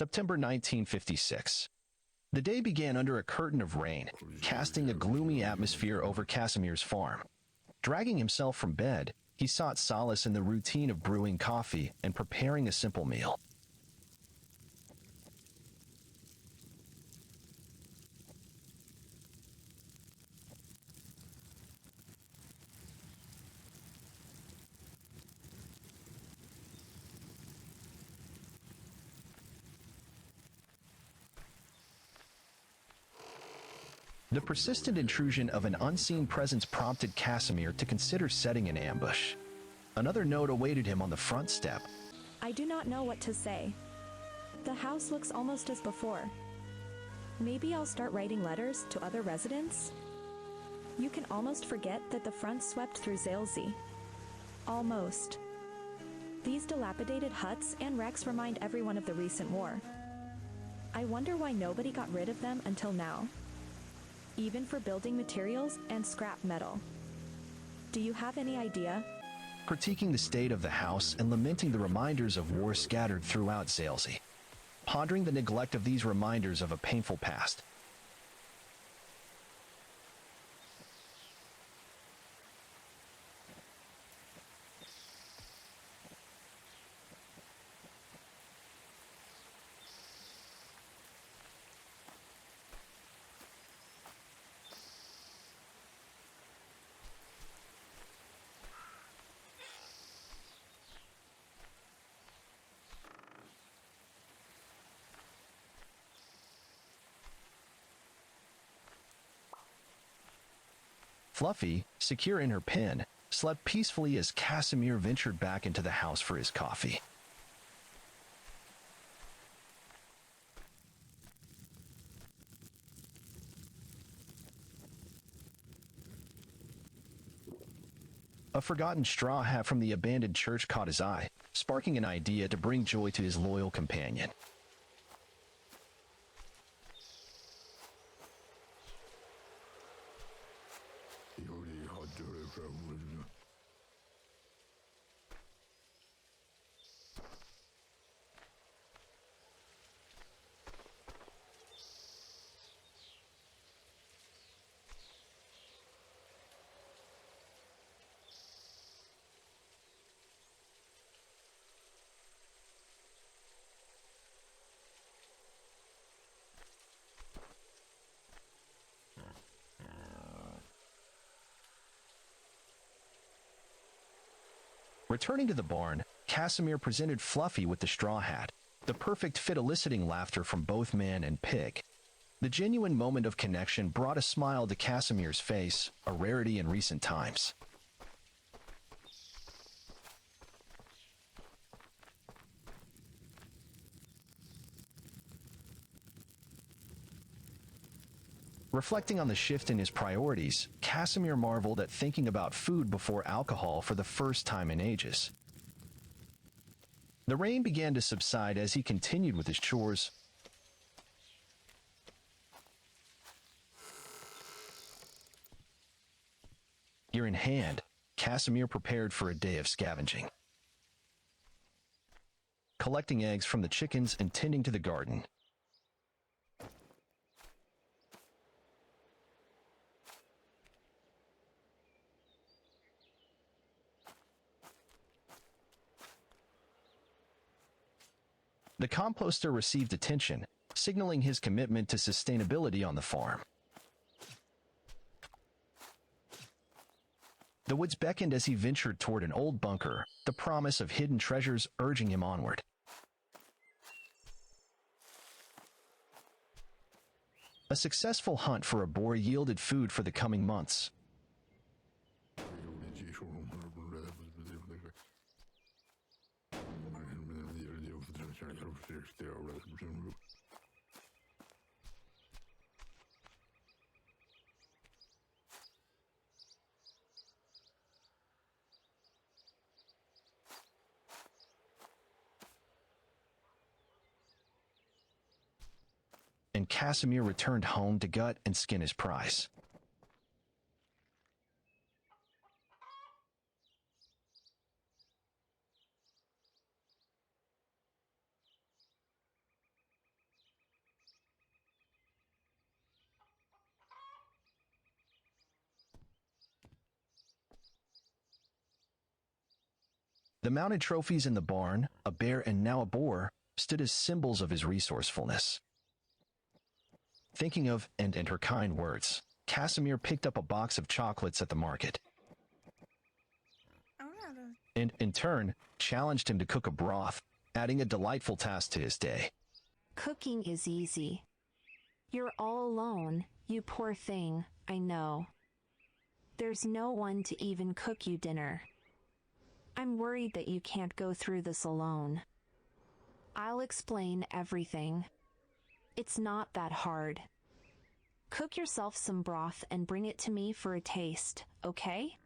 September 1956. The day began under a curtain of rain, casting a gloomy atmosphere over Kasimir's farm. Dragging himself from bed, he sought solace in the routine of brewing coffee and preparing a simple meal. The persistent intrusion of an unseen presence prompted Kasimir to consider setting an ambush. Another note awaited him on the front step. I do not know what to say. The house looks almost as before. Maybe I'll start writing letters to other residents? You can almost forget that the front swept through Zalesie. Almost. These dilapidated huts and wrecks remind everyone of the recent war. I wonder why nobody got rid of them until now. Even for building materials and scrap metal. Do you have any idea? Critiquing the state of the house and lamenting the reminders of war scattered throughout Zalesie. Pondering the neglect of these reminders of a painful past. Fluffy, secure in her pen, slept peacefully as Kasimir ventured back into the house for his coffee. A forgotten straw hat from the abandoned church caught his eye, sparking an idea to bring joy to his loyal companion. Returning to the barn, Kasimir presented Fluffy with the straw hat, the perfect fit eliciting laughter from both man and pig. The genuine moment of connection brought a smile to Kasimir's face, a rarity in recent times. Reflecting on the shift in his priorities, Kasimir marveled at thinking about food before alcohol for the first time in ages. The rain began to subside as he continued with his chores. Gear in hand, Kasimir prepared for a day of scavenging. Collecting eggs from the chickens and tending to the garden. The composter received attention, signaling his commitment to sustainability on the farm. The woods beckoned as he ventured toward an old bunker, the promise of hidden treasures urging him onward. A successful hunt for a boar yielded food for the coming months. And Kasimir returned home to gut and skin his prize. The mounted trophies in the barn, a bear and now a boar, stood as symbols of his resourcefulness. Thinking of and her kind words, Kasimir picked up a box of chocolates at the market, and in turn, challenged him to cook a broth, adding a delightful task to his day. Cooking is easy. You're all alone, you poor thing, I know. There's no one to even cook you dinner. I'm worried that you can't go through this alone. I'll explain everything. It's not that hard. Cook yourself some broth and bring it to me for a taste, okay?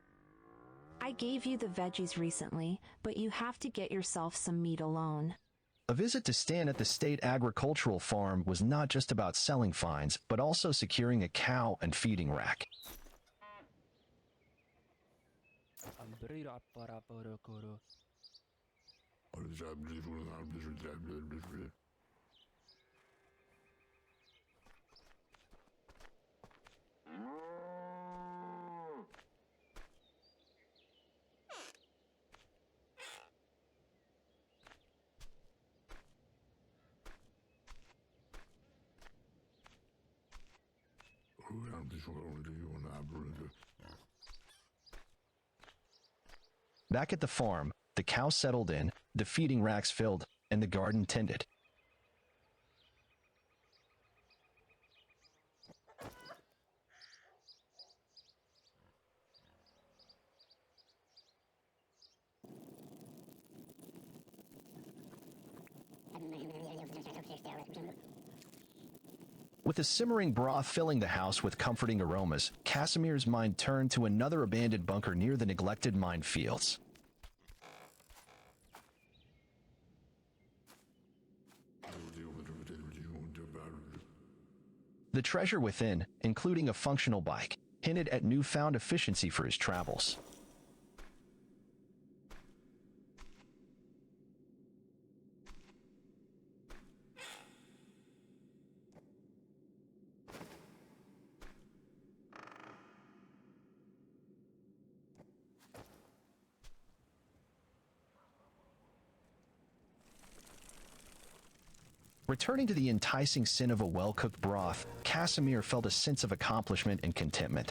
I gave you the veggies recently, but you have to get yourself some meat alone. A visit to Stan at the state agricultural farm was not just about selling finds, but also securing a cow and feeding rack. Back at the farm, the cow settled in, the feeding racks filled, and the garden tended. With a simmering broth filling the house with comforting aromas, Kasimir's mind turned to another abandoned bunker near the neglected mine fields. The treasure within, including a functional bike, hinted at newfound efficiency for his travels. Returning to the enticing sin of a well-cooked broth, Kasimir felt a sense of accomplishment and contentment.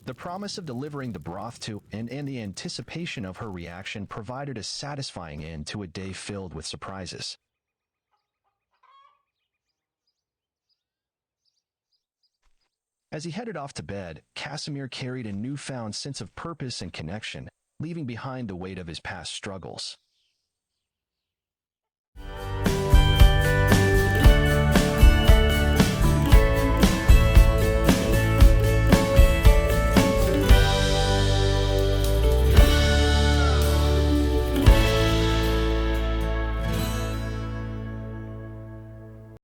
The promise of delivering the broth to and the anticipation of her reaction provided a satisfying end to a day filled with surprises. As he headed off to bed, Kasimir carried a newfound sense of purpose and connection, leaving behind the weight of his past struggles.